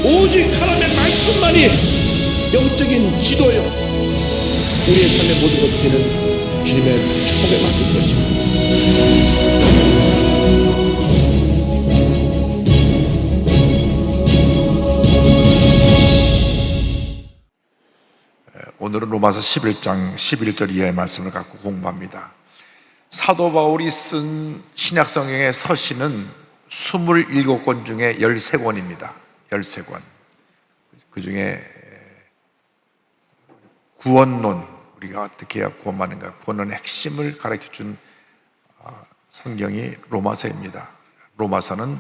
오직 하나님의 말씀만이 영적인 지도요, 우리의 삶의 모든 것이 되는 주님의 축복의 말씀인 것입니다. 오늘은 로마서 11장 11절 이하의 말씀을 갖고 공부합니다. 사도 바울이 쓴 신약성경의 서신은 27권 중에 13권입니다. 13권. 그 중에 구원론, 우리가 어떻게 해야 구원받는가, 구원론의 핵심을 가르쳐준 성경이 로마서입니다. 로마서는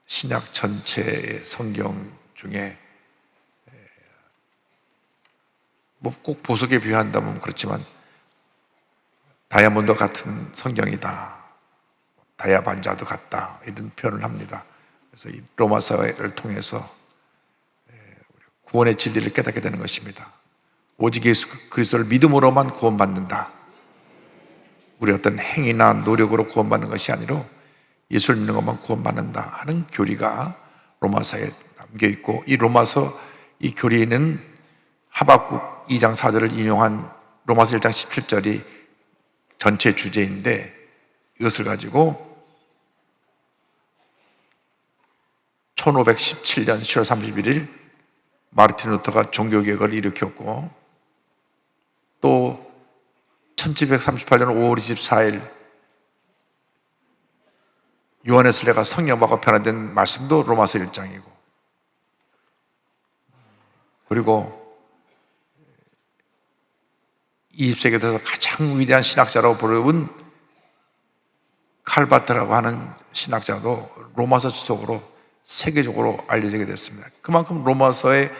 신약 전체의 성경 중에 뭐 꼭 보석에 비유한다면 그렇지만 다이아몬드 같은 성경이다, 다이아 반자도 같다, 이런 표현을 합니다. 그래서 이 로마서를 통해서 구원의 진리를 깨닫게 되는 것입니다. 오직 예수 그리스도를 믿음으로만 구원받는다. 우리 어떤 행위나 노력으로 구원받는 것이 아니라 예수를 믿는 것만 구원받는다 하는 교리가 로마서에 담겨 있고, 이 로마서 이 교리는 하박국 2장 4절을 인용한 로마서 1장 17절이 전체 주제인데, 이것을 가지고 1517년 10월 31일 마르틴 루터가 종교개혁을 일으켰고, 또 1738년 5월 24일 요한의 순례가 성령받고 변화된 말씀도 로마서 1장이고, 그리고 20세기에 들어서 가장 위대한 신학자라고 부르는 칼바트라고 하는 신학자도 로마서 주석으로 세계적으로 알려지게 됐습니다. 그만큼 로마서의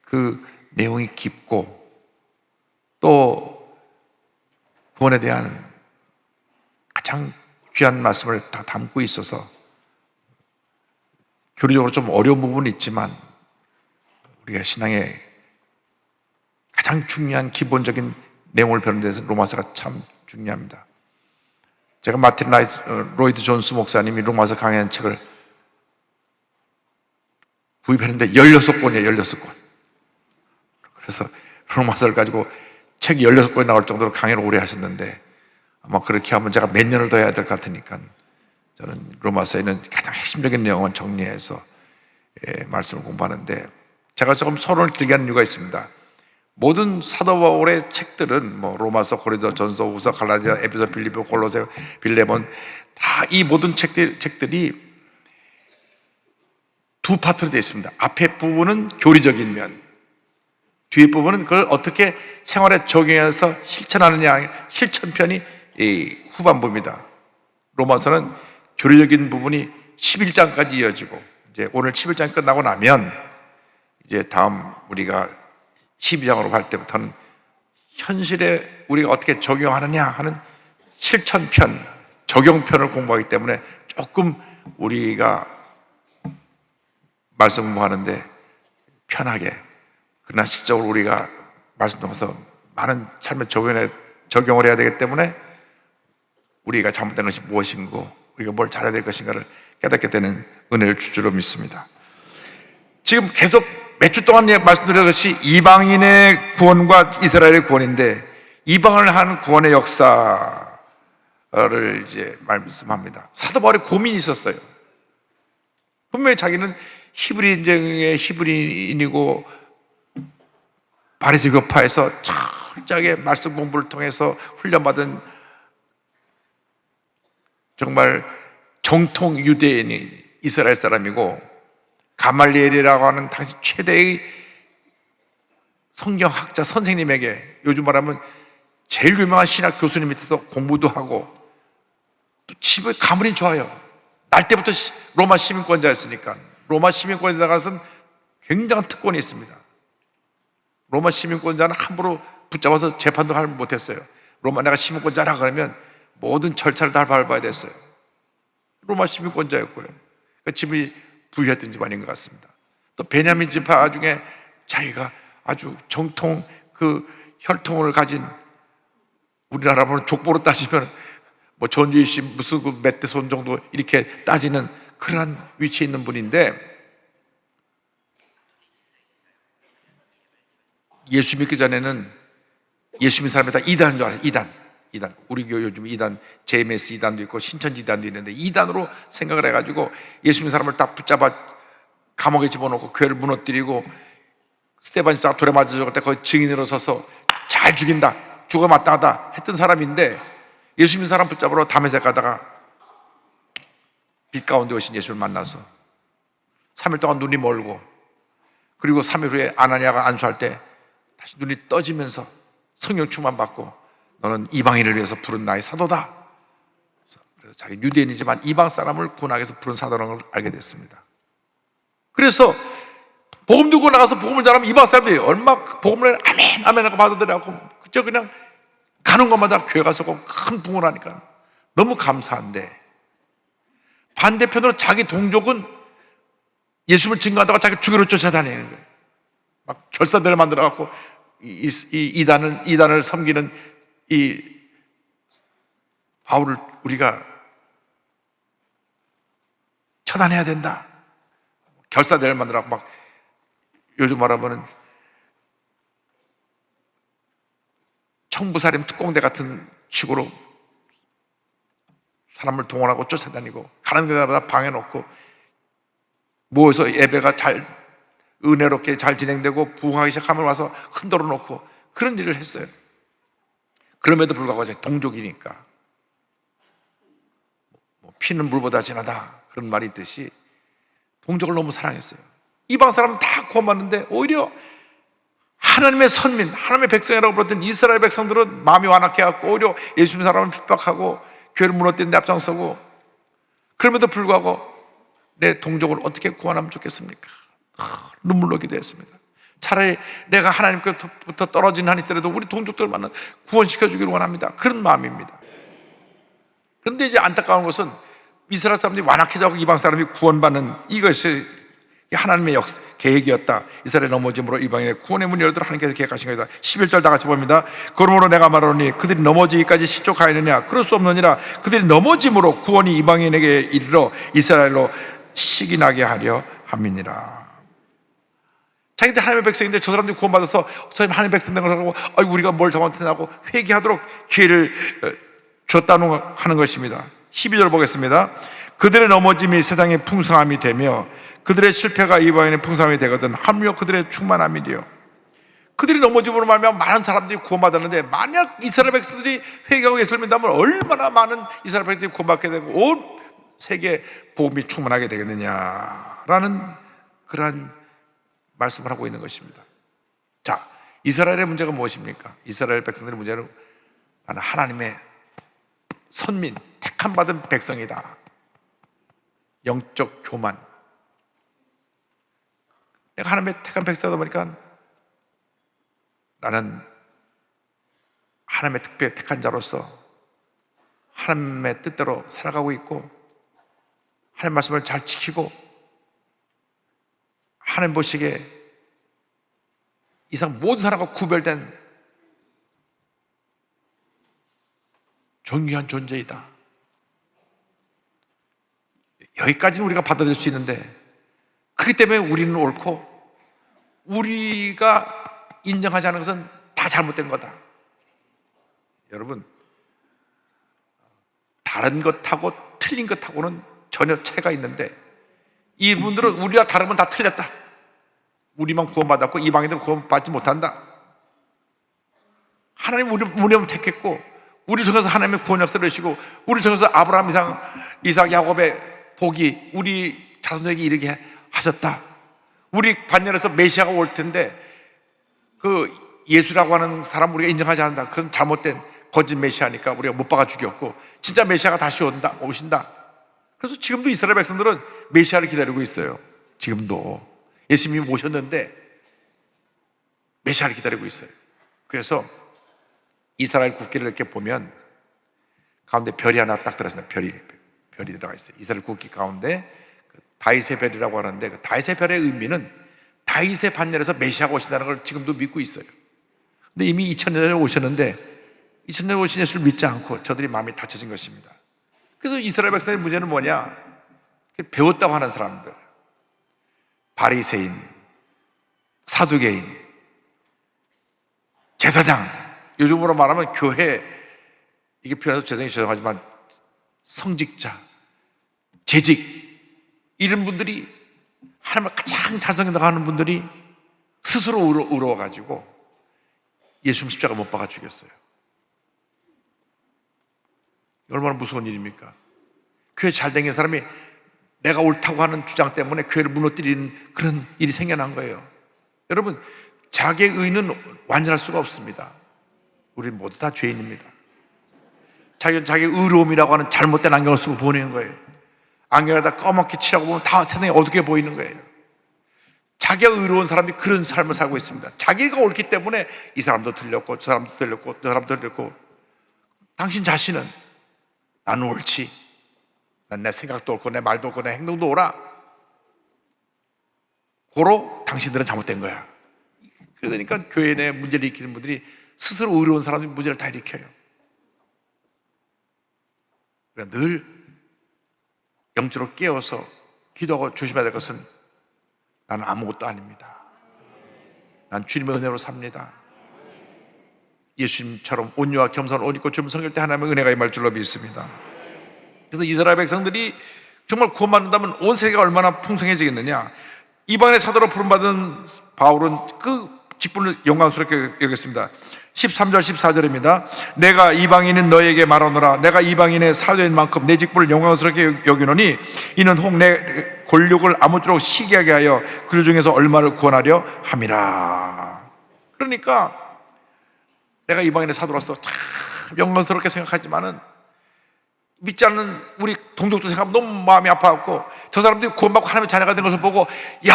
그 내용이 깊고, 또 구원에 대한 가장 귀한 말씀을 다 담고 있어서 교리적으로 좀 어려운 부분이 있지만 우리가 신앙의 가장 중요한 기본적인 내용을 배우는 데서 로마서가 참 중요합니다. 제가 마틴 로이드 존스 목사님이 로마서 강의한 책을 구입했는데 16권이에요, 16권. 그래서 로마서를 가지고 책이 16권이 나올 정도로 강의를 오래 하셨는데, 아마 그렇게 하면 제가 몇 년을 더 해야 될 것 같으니까 저는 로마서에 있는 가장 핵심적인 내용만 정리해서 말씀을 공부하는데, 제가 조금 서론을 길게 하는 이유가 있습니다. 모든 사도 바울의 책들은 뭐 로마서, 고린도 전서, 후서, 갈라디아, 에베소, 빌립보, 골로새, 빌레몬, 다 이 모든 책들이 두 파트로 되어 있습니다. 앞에 부분은 교리적인 면, 뒤에 부분은 그걸 어떻게 생활에 적용해서 실천하느냐, 실천편이 이 후반부입니다. 로마서는 교리적인 부분이 11장까지 이어지고, 이제 오늘 11장이 끝나고 나면 이제 다음 우리가 12장으로 갈 때부터는 현실에 우리가 어떻게 적용하느냐 하는 실천편, 적용편을 공부하기 때문에 조금 우리가 말씀 공부하는데 편하게, 그러나 실적으로 우리가 말씀 통해서 많은 삶에 적용을 해야 되기 때문에 우리가 잘못된 것이 무엇인고, 우리가 뭘 잘해야 될 것인가를 깨닫게 되는 은혜를 줄 줄로 믿습니다. 지금 계속 몇 주 동안 말씀드린 것이 이방인의 구원과 이스라엘의 구원인데, 이방을 하는 구원의 역사를 이제 말씀합니다. 사도 바울이 고민이 있었어요. 분명히 자기는 히브리 인쟁의 히브리인이고 바리새교파에서 철저하게 말씀 공부를 통해서 훈련받은 정말 정통 유대인이 이스라엘 사람이고, 가말리엘이라고 하는 당시 최대의 성경학자 선생님에게, 요즘 말하면 제일 유명한 신학 교수님 밑에서 공부도 하고, 또 집에 가문이 좋아요. 날 때부터 로마 시민권자였으니까 로마 시민권자에다가는 굉장한 특권이 있습니다. 로마 시민권자는 함부로 붙잡아서 재판도 할 못했어요. 로마 내가 시민권자라 그러면 모든 절차를 다 밟아야 됐어요. 로마 시민권자였고요. 그러니까 집이 부유했던 집안인 것 같습니다. 또 베냐민 지파 중에 자기가 아주 정통 그 혈통을 가진, 우리나라로는 족보로 따지면 뭐 전주희 씨 무슨 그 몇 대 손 정도 이렇게 따지는 그러한 위치에 있는 분인데, 예수 믿기 전에는 예수 믿는 사람이 다 이단인 줄 알아요. 이단. 우리 교회 요즘 이단, JMS 이단도 있고 신천지 이단도 있는데 이단으로 생각을 해가지고 예수 믿는 사람을 딱 붙잡아 감옥에 집어넣고 교회를 무너뜨리고 스테반이 딱 돌에 맞아 죽을 때 거기 증인으로 서서 잘 죽인다, 죽어 마땅하다 했던 사람인데 예수 믿는 사람 붙잡으러 다메섹 가다가 빛 가운데 오신 예수를 만나서 3일 동안 눈이 멀고, 그리고 3일 후에 아나니아가 안수할 때 다시 눈이 떠지면서 성령 충만 받고 너는 이방인을 위해서 부른 나의 사도다. 그래서 자기 유대인이지만 이방 사람을 구원하기 위해서 부른 사도라는 걸 알게 됐습니다. 그래서 복음 들고 나가서 복음을 전하면 이방 사람들이 얼마 복음을 아멘 아멘 하고 받아들여갖고 그저 그냥 가는 것마다 교회 가서 큰 붕을 하니까 너무 감사한데, 반대편으로 자기 동족은 예수를 증거하다가 자기 죽이러 쫓아다니는 거예요. 막 결사대를 만들어갖고 이단을 섬기는 이 바울을 우리가 처단해야 된다. 결사대를 만들어갖고 막 요즘 말하면은 청부살인 특공대 같은 식으로 사람을 동원하고 쫓아다니고 가는 데마다 방해놓고 모여서 예배가 잘 은혜롭게 잘 진행되고 부흥하기 시작하면 와서 흔들어 놓고 그런 일을 했어요. 그럼에도 불구하고 동족이니까 피는 물보다 진하다 그런 말이 있듯이 동족을 너무 사랑했어요. 이방 사람은 다 구원받는데 오히려 하나님의 선민, 하나님의 백성이라고 불렀던 이스라엘 백성들은 마음이 완악해갖고 오히려 예수 믿는 사람을 핍박하고 교회를 무너뜨리는 데 앞장서고, 그럼에도 불구하고 내 동족을 어떻게 구원하면 좋겠습니까? 눈물로 기도했습니다. 차라리 내가 하나님께부터 떨어진 한이 있더라도 우리 동족들만 구원시켜주기를 원합니다. 그런 마음입니다. 그런데 이제 안타까운 것은 이스라엘 사람들이 완악해져서 이방 사람이 구원받는 이것이 하나님의 계획이었다. 이스라엘 넘어짐으로 이방인의 구원의 문을 열도록 하나님께서 계획하신 것이다. 11절 다 같이 봅니다. 그러므로 내가 말하노니 그들이 넘어지기까지 시족하였느냐? 그럴 수 없느니라. 그들이 넘어짐으로 구원이 이방인에게 이르러 이스라엘로 시기나게 하려 함이니라. 자기들 하나님의 백성인데 저 사람들이 구원받아서 저 사람이 하나님의 백성 된 걸 하고 우리가 뭘 잘못했냐고 회개하도록 기회를 줬다는 하는 것입니다. 12절 보겠습니다. 그들의 넘어짐이 세상의 풍성함이 되며 그들의 실패가 이방인의 풍성함이 되거든 하물며 그들의 충만함이리요. 그들이 넘어짐으로 말하면 많은 사람들이 구원받았는데 만약 이스라엘 백성들이 회개하고 예수를 믿다면 얼마나 많은 이스라엘 백성들이 구원받게 되고 온 세계 복음이 충만하게 되겠느냐라는 그러한 말씀을 하고 있는 것입니다. 자, 이스라엘의 문제가 무엇입니까? 이스라엘 백성들의 문제는 나는 하나님의 선민, 택함 받은 백성이다. 영적 교만. 내가 하나님의 택한 백성이다 보니까 나는 하나님의 특별히 택한 자로서 하나님의 뜻대로 살아가고 있고 하나님의 말씀을 잘 지키고 하나님 보시기에 이상 모든 사람과 구별된 존귀한 존재이다. 여기까지는 우리가 받아들일 수 있는데, 그렇기 때문에 우리는 옳고 우리가 인정하지 않은 것은 다 잘못된 거다. 여러분, 다른 것하고 틀린 것하고는 전혀 차이가 있는데 이분들은 우리가 다르면 다 틀렸다. 우리만 구원받았고 이방인들은 구원받지 못한다. 하나님 우리만 택했고 우리 통해서 하나님의 구원 역사를 하시고 우리 통해서 아브라함, 이삭, 야곱의 복이 우리 자손에게 이르게 하셨다. 우리 반열에서 메시아가 올 텐데 그 예수라고 하는 사람 우리가 인정하지 않는다. 그건 잘못된 거짓 메시아니까 우리가 못 박아 죽였고 진짜 메시아가 다시 오신다. 그래서 지금도 이스라엘 백성들은 메시아를 기다리고 있어요. 지금도 예수님이 오셨는데 메시아를 기다리고 있어요. 그래서 이스라엘 국기를 이렇게 보면 가운데 별이 하나 딱 들어있습니다. 별이 들어가 있어요. 이스라엘 국기 가운데 다윗의 별이라고 하는데 그 다윗의 별의 의미는 다윗의 반열에서 메시아가 오신다는 걸 지금도 믿고 있어요. 근데 이미 2000년 전에 오셨는데 2000년 오신 예수를 믿지 않고 저들이 마음이 닫혀진 것입니다. 그래서 이스라엘 백성의 문제는 뭐냐? 배웠다고 하는 사람들, 바리새인, 사두개인, 제사장, 요즘으로 말하면 교회, 이게 표현해서 죄송하지만 성직자, 재직, 이런 분들이 하나님을 가장 잘 섬긴다고 하는 분들이 스스로 의로워가지고 예수님 십자가 못 박아 죽였어요. 얼마나 무서운 일입니까? 교회 잘 댕긴 사람이 내가 옳다고 하는 주장 때문에 교회를 무너뜨리는 그런 일이 생겨난 거예요. 여러분, 자기의 의는 완전할 수가 없습니다. 우리는 모두 다 죄인입니다. 자기는 자기의 의로움이라고 하는 잘못된 안경을 쓰고 보이는 거예요. 안경에다 검게 칠하고 보면 다 세상에 어둡게 보이는 거예요. 자기가 의로운 사람이 그런 삶을 살고 있습니다. 자기가 옳기 때문에 이 사람도 틀렸고 저 사람도 틀렸고 저 사람도 틀렸고, 당신 자신은 나는 옳지, 난 내 생각도 옳고 내 말도 옳고 내 행동도 옳아, 고로 당신들은 잘못된 거야. 그러니까 교회 내 문제를 일으키는 분들이 스스로 의로운 사람들이 문제를 다 일으켜요. 그러니까 늘 영적으로 깨어서 기도하고 조심해야 될 것은, 나는 아무것도 아닙니다. 난 주님의 은혜로 삽니다. 예수님처럼 온유와 겸손을 옷 입고 주님 섬길 때 하나님의 은혜가 임할 줄로 믿습니다. 그래서 이스라엘 백성들이 정말 구원받는다면 온 세계가 얼마나 풍성해지겠느냐. 이방인의 사도로 부름받은 바울은 그 직분을 영광스럽게 여겼습니다. 13절 14절입니다. 내가 이방인인 너에게 말하노라. 내가 이방인의 사도인 만큼 내 직분을 영광스럽게 여기노니 이는 혹 내 권력을 아무쪼록 시기하게 하여 그 중에서 얼마를 구원하려 함이라. 그러니까 내가 이방인의 사도로서 참 영광스럽게 생각하지만은 믿지 않는 우리 동족도 생각하면 너무 마음이 아파갖고, 저 사람들이 구원받고 하나님의 자녀가 된 것을 보고, 야,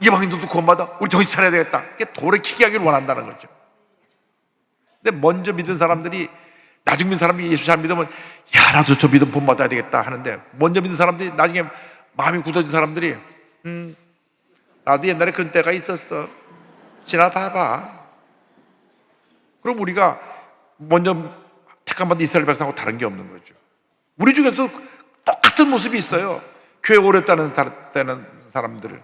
이방인들도 구원받아, 우리 정신 차려야 되겠다, 이게 돌이키게 하기를 원한다는 거죠. 근데 먼저 믿은 사람들이, 나중 믿은 사람이 예수 잘 믿으면 야, 나도 저 믿음 본받아야 되겠다 하는데, 먼저 믿은 사람들이 나중에 마음이 굳어진 사람들이 나도 옛날에 그런 때가 있었어, 지나봐봐. 그럼 우리가 먼저 택함받은 이스라엘 백성하고 다른 게 없는 거죠. 우리 중에서도 똑같은 모습이 있어요. 교회 오래 따는 사람들,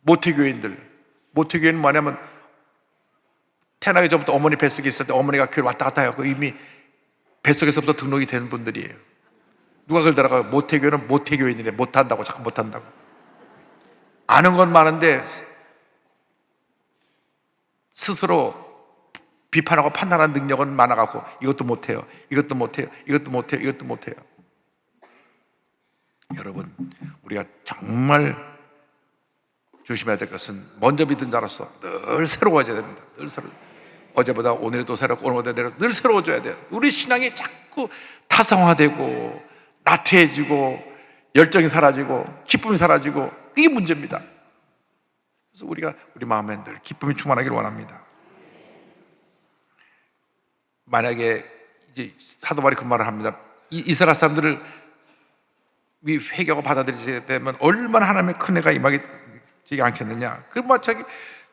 모태교인들. 모태교인은 뭐냐면 태어나기 전부터 어머니 뱃속에 있을 때 어머니가 교회를 왔다 갔다 해갖고 이미 뱃속에서부터 등록이 된 분들이에요. 누가 그러더라고요. 모태교인은 모태교인이래. 못한다고, 자꾸 못한다고. 아는 건 많은데 스스로 비판하고 판단하는 능력은 많아갖고 이것도 못해요, 이것도 못해요, 이것도 못해요, 이것도 못해요. 여러분, 우리가 정말 조심해야 될 것은 먼저 믿은 자로서 늘 새로워져야 됩니다. 늘 새로. 어제보다 오늘이 또 새롭고 오늘보다 내일 늘 새로워져야 돼요. 우리 신앙이 자꾸 타성화되고 나태해지고 열정이 사라지고 기쁨이 사라지고, 그게 문제입니다. 그래서 우리가 우리 마음에 늘 기쁨이 충만하기를 원합니다. 만약에 이제 사도 바울이 그 말을 합니다. 이스라엘 사람들을 회개하고 받아들이게 되면 얼마나 하나님의 큰 애가 임하지 않겠느냐. 그 마치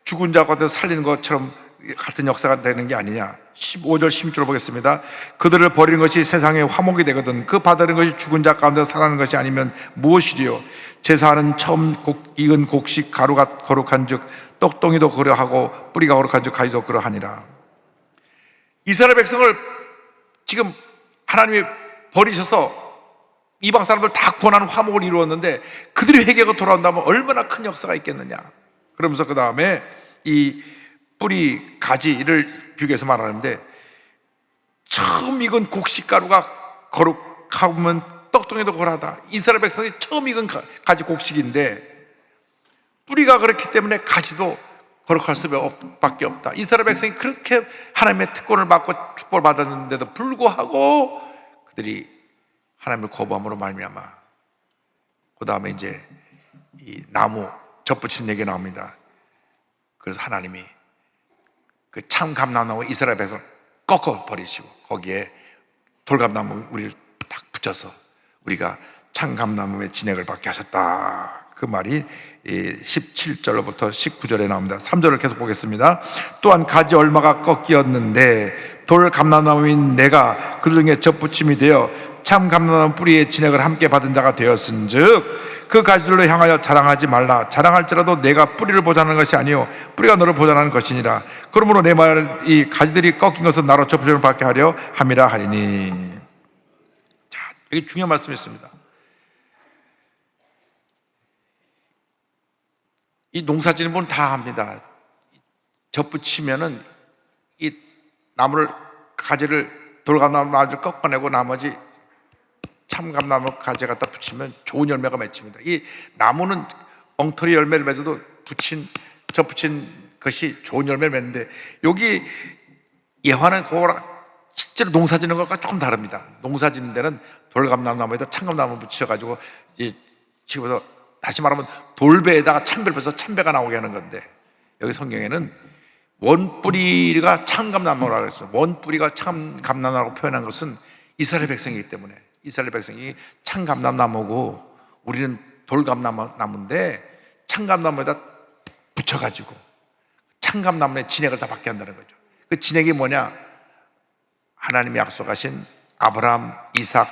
죽은 자가 살리는 것처럼 같은 역사가 되는 게 아니냐. 15절 16절 보겠습니다. 그들을 버리는 것이 세상의 화목이 되거든 그 받아들이는 것이 죽은 자 가운데 살아나는 것이 아니면 무엇이리요. 제사는 처음 익은 곡식 가루가 거룩한 즉 떡덩이도 그러하고 뿌리가 거룩한 즉 가지도 그러하니라. 이스라엘 백성을 지금 하나님이 버리셔서 이방 사람들 다 구원하는 화목을 이루었는데, 그들이 회개가 돌아온다면 얼마나 큰 역사가 있겠느냐. 그러면서 그 다음에 이 뿌리 가지를 비교해서 말하는데, 처음 익은 곡식가루가 거룩하면 떡덩이도 거룩하다. 이스라엘 백성이 처음 익은 가지 곡식인데 뿌리가 그렇기 때문에 가지도 거룩할 수밖에 없다. 이스라엘 백성이 그렇게 하나님의 특권을 받고 축복을 받았는데도 불구하고 그들이 하나님을 거부함으로 말미암아, 그 다음에 이제 이 나무 접붙인 얘기 나옵니다. 그래서 하나님이 그 참 감람나무 이스라엘 백성을 꺾어 버리시고 거기에 돌감나무 우리를 딱 붙여서 우리가 참 감람나무의 진액을 받게 하셨다. 그 말이 17절로부터 19절에 나옵니다. 3절을 계속 보겠습니다. 또한 가지 얼마가 꺾이었는데 돌 감람나무인 내가 그 등에 접붙임이 되어 참 감람나무 뿌리의 진액을 함께 받은 자가 되었은즉 그 가지들로 향하여 자랑하지 말라. 자랑할지라도 내가 뿌리를 보존하는 것이 아니요 뿌리가 너를 보존하는 것이니라. 그러므로 내 말 이 가지들이 꺾인 것은 나로 접붙임을 받게 하려 함이라 하리니. 자, 여기 중요한 말씀이 있습니다. 이 농사 지는 분은 다 합니다. 접붙이면은 이 나무를 가지를 돌감나무를 꺾어내고 나머지 참감나무 가지 갖다 붙이면 좋은 열매가 맺힙니다. 이 나무는 엉터리 열매를 맺어도 접붙인 것이 좋은 열매를 맺는데 여기 예화는 그거랑 실제로 농사 짓는 것과 조금 다릅니다. 농사 짓는 데는 돌감나무에다 참감나무 붙여가지고 집어서 다시 말하면 돌배에다가 참배를 빼서 참배가 나오게 하는 건데 여기 성경에는 원뿌리가 참감나무라고 했습니다. 원뿌리가 참감나무라고 표현한 것은 이스라엘 백성이기 때문에 이스라엘 백성이 참감나무고 우리는 돌감나무인데 참감나무에다 붙여가지고 참감나무의 진액을 다 받게 한다는 거죠. 그 진액이 뭐냐? 하나님이 약속하신 아브라함, 이삭,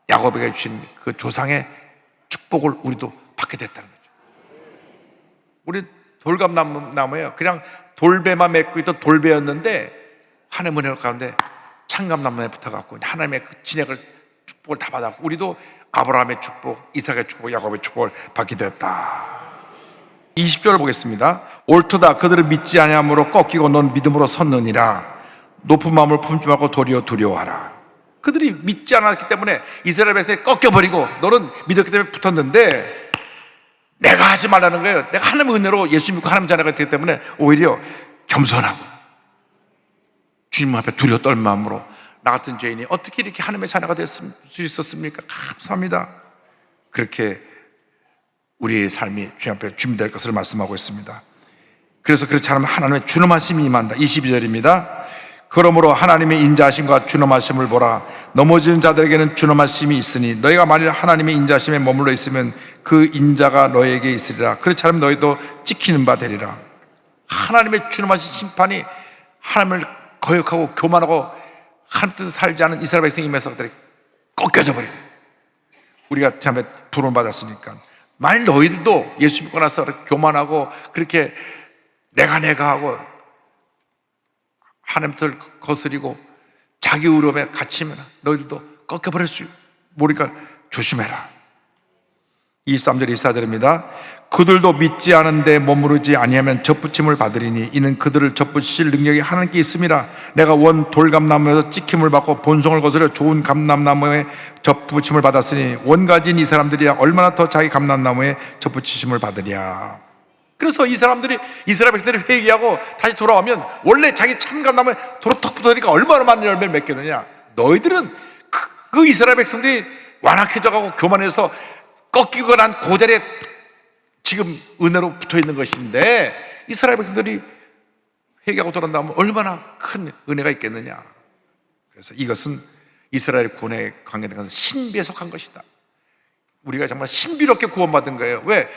야곱에게 주신 그 조상의 축복을 우리도 받게 됐다는 거죠. 우리 돌감나무예요. 그냥 돌배만 맺고 있던 돌배였는데 하나님의 은혜 가운데 참감나무에 붙어갖고 하나님의 그 진액을 축복을 다 받았고 우리도 아브라함의 축복, 이삭의 축복, 야곱의 축복을 받게 됐다. 20절을 보겠습니다. 옳도다 그들은 믿지 아니함으로 꺾이고 넌 믿음으로 섰느니라. 높은 마음을 품지 말고 도리어 두려워하라. 그들이 믿지 않았기 때문에 이스라엘 백성이 꺾여버리고 너는 믿었기 때문에 붙었는데 내가 하지 말라는 거예요. 내가 하나님의 은혜로 예수 믿고 하나님 자녀가 되기 때문에 오히려 겸손하고 주님 앞에 두려워 떨 마음으로 나 같은 죄인이 어떻게 이렇게 하나님의 자녀가 될 수 있었습니까? 감사합니다. 그렇게 우리의 삶이 주님 앞에 준비될 것을 말씀하고 있습니다. 그래서 그렇지 않으면 하나님의 준엄하심이 임한다. 22절입니다. 그러므로 하나님의 인자하심과 준엄하심을 보라. 넘어지는 자들에게는 준엄하심이 있으니 너희가 만일 하나님의 인자하심에 머물러 있으면 그 인자가 너희에게 있으리라. 그렇지 않으면 너희도 찍히는 바 되리라. 하나님의 준엄하신 심판이 하나님을 거역하고 교만하고 하나님 뜻을 살지 않은 이스라엘 백성이 임해서 그들이 꺾여져 버리고 우리가 참 부름을 받았으니까 만일 너희들도 예수 믿고 나서 교만하고 그렇게 내가 하고 하나님 뜻을 거스리고 자기 의로움에 갇히면 너희들도 꺾여버릴 수 모르니까 조심해라. 23절 24절입니다. 그들도 믿지 않은데 머무르지 아니하면 접붙임을 받으리니 이는 그들을 접붙이실 능력이 하나님께 있음이라. 내가 원 돌감나무에서 찍힘을 받고 본성을 거스려 좋은 감람나무에 접붙임을 받았으니 원가진 이 사람들이야 얼마나 더 자기 감람나무에 접붙이심을 받으랴. 그래서 이 사람들이 이스라엘 백성들이 회개하고 다시 돌아오면 원래 자기 참감나무에 도로 턱 붙으니까 얼마나 많은 열매를 맺겠느냐. 너희들은 그 이스라엘 백성들이 완악해져가고 교만해서 꺾이고 난 그 자리에 지금 은혜로 붙어있는 것인데 이스라엘 백성들이 회개하고 돌아온다면 얼마나 큰 은혜가 있겠느냐. 그래서 이것은 이스라엘 구원에 관계된 것은 신비에 속한 것이다. 우리가 정말 신비롭게 구원받은 거예요. 왜?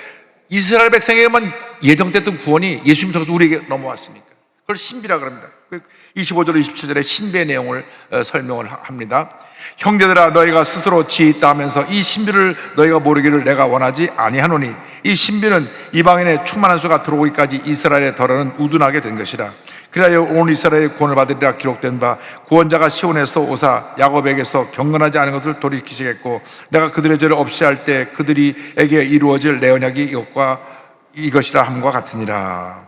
이스라엘 백성에게만 예정됐던 구원이 예수님 통해서 우리에게 넘어왔으니까 그걸 신비라고 합니다. 25절 27절에 신비의 내용을 설명을 합니다. 형제들아 너희가 스스로 지혜있다 하면서 이 신비를 너희가 모르기를 내가 원하지 아니하노니 이 신비는 이방인의 충만한 수가 들어오기까지 이스라엘의 덜어는 우둔하게 된 것이라. 그래야 온 이스라엘의 구원을 받으리라 기록된 바 구원자가 시온에서 오사 야곱에게서 경건하지 않은 것을 돌이키시겠고 내가 그들의 죄를 없이 할 때 그들에게 이루어질 내 언약이 이것이라 함과 같으니라.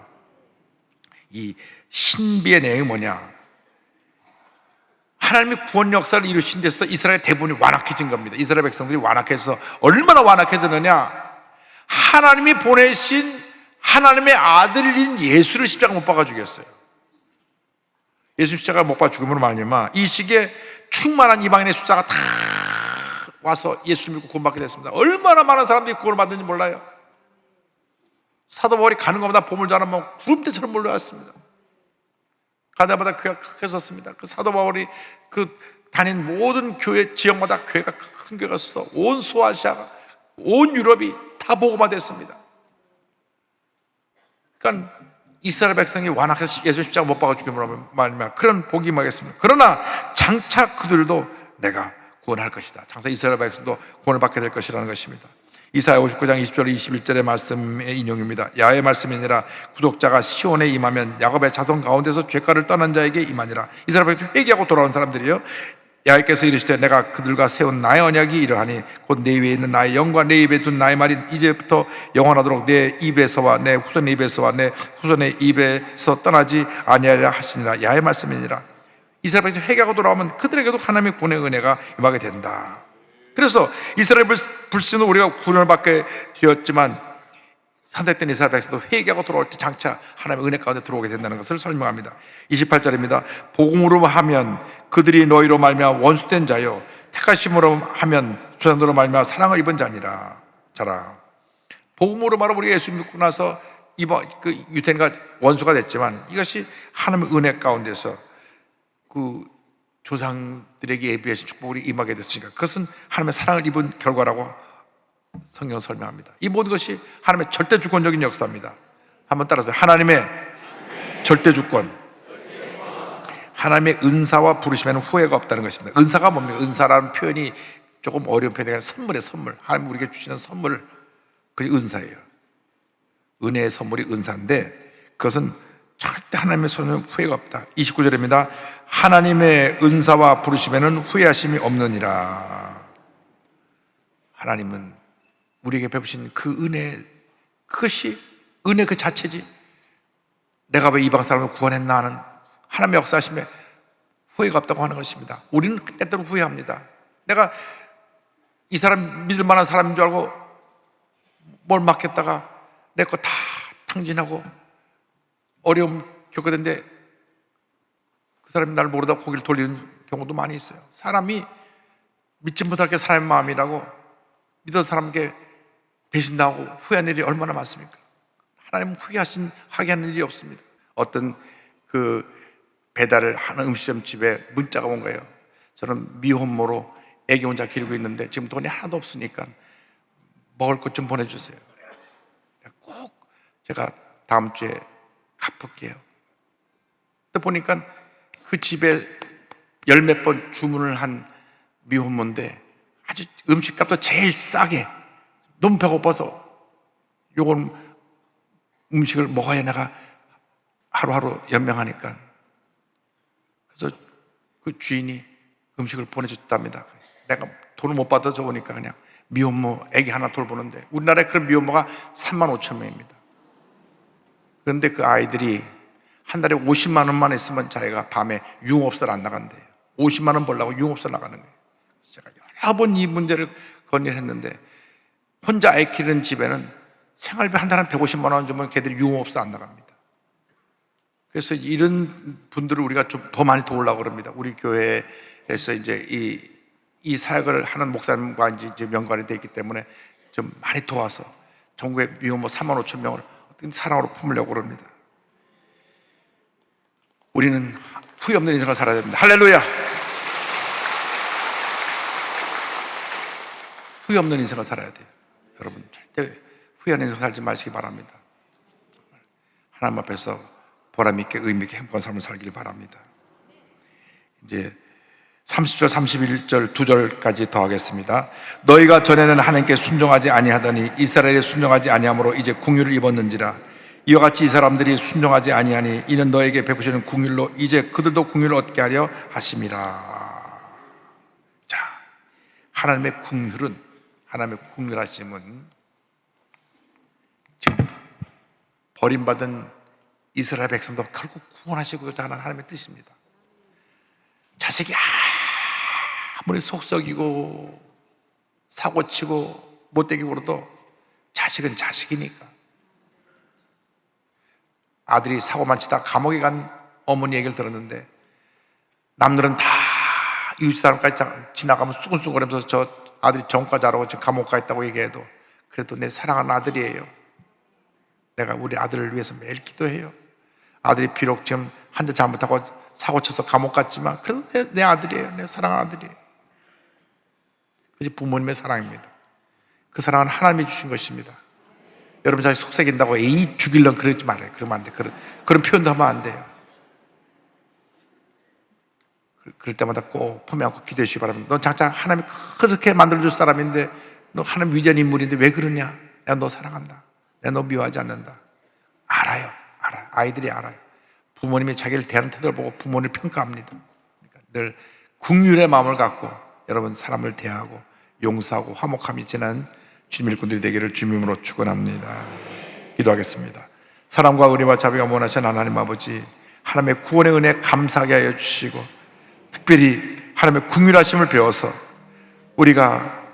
이 신비의 내용이 뭐냐? 하나님의 구원 역사를 이루신 데서 이스라엘 대부분이 완악해진 겁니다. 이스라엘 백성들이 완악해서 얼마나 완악해졌느냐? 하나님이 보내신 하나님의 아들인 예수를 십자가 못 박아 죽였어요. 예수 십자가 못 박아 죽음으로 말미암아 이 시기에 충만한 이방인의 숫자가 다 와서 예수를 믿고 구원받게 됐습니다. 얼마나 많은 사람들이 구원을 받는지 몰라요. 사도 바울이 가는 것마다 보물자는 막 구름대처럼 몰려왔습니다. 가다마다 교회가 크게 섰습니다. 그 사도 바울이 그 다닌 모든 교회 지역마다 교회가 큰 교회가 있어 온 소아시아가 온 유럽이 다 다 보고만 됐습니다. 그러니까 이스라엘 백성이 완악해서 예수 십자가 못 박아 죽임으로 말미암아 그런 복이 임하겠습니다. 그러나 장차 그들도 내가 구원할 것이다. 장차 이스라엘 백성도 구원을 받게 될 것이라는 것입니다. 이사야 59장 20절 21절의 말씀의 인용입니다. 야훼의 말씀이니라. 구독자가 시온에 임하면 야곱의 자손 가운데서 죄가를 떠난 자에게 임하니라. 이스라엘 백성 회개하고 돌아온 사람들이요, 야훼께서 이르시되 내가 그들과 세운 나의 언약이 이러하니 곧 내 위에 있는 나의 영과 내 입에 둔 나의 말이 이제부터 영원하도록 내 입에서와 내 후손의 입에서와 내 후손의 입에서 떠나지 아니하리라 하시니라. 야훼의 말씀이니라. 이스라엘 백성 회개하고 돌아오면 그들에게도 하나님의 구원의 은혜가 임하게 된다. 그래서 이스라엘 불신은 우리가 구원을 받게 되었지만 선택된 이스라엘 백성도 회개하고 돌아올 때 장차 하나님의 은혜 가운데 들어오게 된다는 것을 설명합니다. 28절입니다. 복음으로 하면 그들이 너희로 말미암아 원수된 자요, 택하심으로 하면 조상들로 말미암아 사랑을 입은 자니라. 자라. 복음으로 말하면 우리가 예수 믿고 나서 유태인과 원수가 됐지만 이것이 하나님의 은혜 가운데서 그 조상들에게 예비하신 축복이 임하게 됐으니까 그것은 하나님의 사랑을 입은 결과라고 성경은 설명합니다. 이 모든 것이 하나님의 절대 주권적인 역사입니다. 한번 따라서 하나님의 절대 주권, 하나님의 은사와 부르심에는 후회가 없다는 것입니다. 은사가 뭡니까? 은사라는 표현이 조금 어려운 표현이 아니라 선물이에요. 선물. 하나님 우리에게 주시는 선물, 그게 은사예요. 은혜의 선물이 은사인데 그것은 절대 하나님의 손에는 후회가 없다. 29절입니다. 하나님의 은사와 부르심에는 후회하심이 없느니라. 하나님은 우리에게 베푸신 그 은혜, 그것이 은혜 그 자체지. 내가 왜 이방 사람을 구원했나 하는 하나님의 역사하심에 후회가 없다고 하는 것입니다. 우리는 때때로 후회합니다. 내가 이 사람 믿을 만한 사람인 줄 알고 뭘 맡겼다가 내 거 다 탕진하고 어려움 겪게 되는데 그 사람이 나를 모르다 고개를 돌리는 경우도 많이 있어요. 사람이 믿지 못할 게 사람의 마음이라고 믿어서 사람에게 배신당하고 후회하는 일이 얼마나 많습니까? 하나님은 하게 하는 일이 없습니다. 어떤 그 배달을 하는 음식점 집에 문자가 온 거예요. 저는 미혼모로 애기 혼자 기르고 있는데 지금 돈이 하나도 없으니까 먹을 것 좀 보내주세요. 꼭 제가 다음 주에 갚을게요. 근데 보니까 그 집에 열 몇 번 주문을 한 미혼모인데 아주 음식값도 제일 싸게, 너무 배고파서 요건 음식을 먹어야 내가 하루하루 연명하니까, 그래서 그 주인이 음식을 보내줬답니다. 내가 돈을 못 받아 줘보니까 그냥 미혼모 애기 하나 돌보는데, 우리나라에 그런 미혼모가 35,000명입니다. 그런데 그 아이들이 한 달에 50만 원만 있으면 자기가 밤에 유흥업소를 안 나간대요. 50만 원 벌려고 유흥업소 나가는 거예요. 제가 여러 번 이 문제를 건의를 했는데, 혼자 아이 키우는 집에는 생활비 한 달에 150만 원 주면 걔들이 유흥업소 안 나갑니다. 그래서 이런 분들을 우리가 좀 더 많이 도우려고 그럽니다. 우리 교회에서 이제 이 사역을 하는 목사님과 이제 연관이 되어 있기 때문에 좀 많이 도와서 전국의 미혼모 35,000명을 어떤 사랑으로 품으려고 그럽니다. 우리는 후회 없는 인생을 살아야 됩니다. 할렐루야! 후회 없는 인생을 살아야 돼요. 여러분 절대 후회하는 인생 살지 마시기 바랍니다. 하나님 앞에서 보람있게 의미있게 행복한 삶을 살길 바랍니다. 이제 30절 31절 2절까지 더 하겠습니다. 너희가 전에는 하나님께 순종하지 아니하더니 이스라엘에 순종하지 아니함으로 이제 긍휼을 입었는지라. 이와 같이 이 사람들이 순종하지 아니하니 이는 너에게 베푸시는 긍휼로 이제 그들도 긍휼을 얻게 하려 하심이라. 자, 하나님의 긍휼하심은 지금 버림받은 이스라엘 백성도 결국 구원하시고자 하는 하나님의 뜻입니다. 자식이 아무리 속썩이고 사고치고 못되게 굴어도 자식은 자식이니까. 아들이 사고만 치다 감옥에 간 어머니 얘기를 들었는데, 남들은 다 이웃 사람까지 지나가면 수근수근거리면서 저 아들이 전과자 하라고 지금 감옥 가 있다고 얘기해도, 그래도 내 사랑하는 아들이에요. 내가 우리 아들을 위해서 매일 기도해요. 아들이 비록 지금 한 대 잘못하고 사고 쳐서 감옥 갔지만 그래도 내 아들이에요. 내 사랑하는 아들이에요. 그것이 부모님의 사랑입니다. 그 사랑은 하나님이 주신 것입니다. 여러분 자기 속삭인다고 에이 죽일런 그러지 말아요. 그러면 안 돼. 그런 표현도 하면 안 돼요. 그럴 때마다 꼭 품에 안고 기도해 주시기 바랍니다. 넌 장차 하나님이 그렇게 만들어줄 사람인데, 너 하나님 위대한 인물인데 왜 그러냐? 내가 너 사랑한다. 내가 너 미워하지 않는다. 알아요. 아이들이 알아요. 부모님이 자기를 대하는 태도를 보고 부모님을 평가합니다. 그러니까 늘 긍휼의 마음을 갖고 여러분 사람을 대하고 용서하고 화목함이 지난 주님 일꾼들이 되기를 주님으로 축원합니다. 기도하겠습니다. 사랑과 의리와 자비가 원하신 하나님 아버지, 하나님의 구원의 은혜 감사하게 하여 주시고, 특별히 하나님의 긍휼하심을 배워서 우리가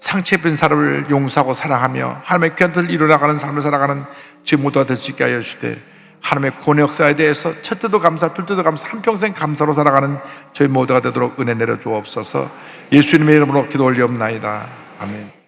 상처 입은 사람을 용서하고 사랑하며 하나님의 귀한 뜻을 이루어나가는 삶을 살아가는 저희 모두가 될 수 있게 하여 주시되, 하나님의 구원의 역사에 대해서 첫째도 감사, 둘째도 감사, 한평생 감사로 살아가는 저희 모두가 되도록 은혜 내려 주옵소서. 예수님의 이름으로 기도 올리옵나이다. 아멘.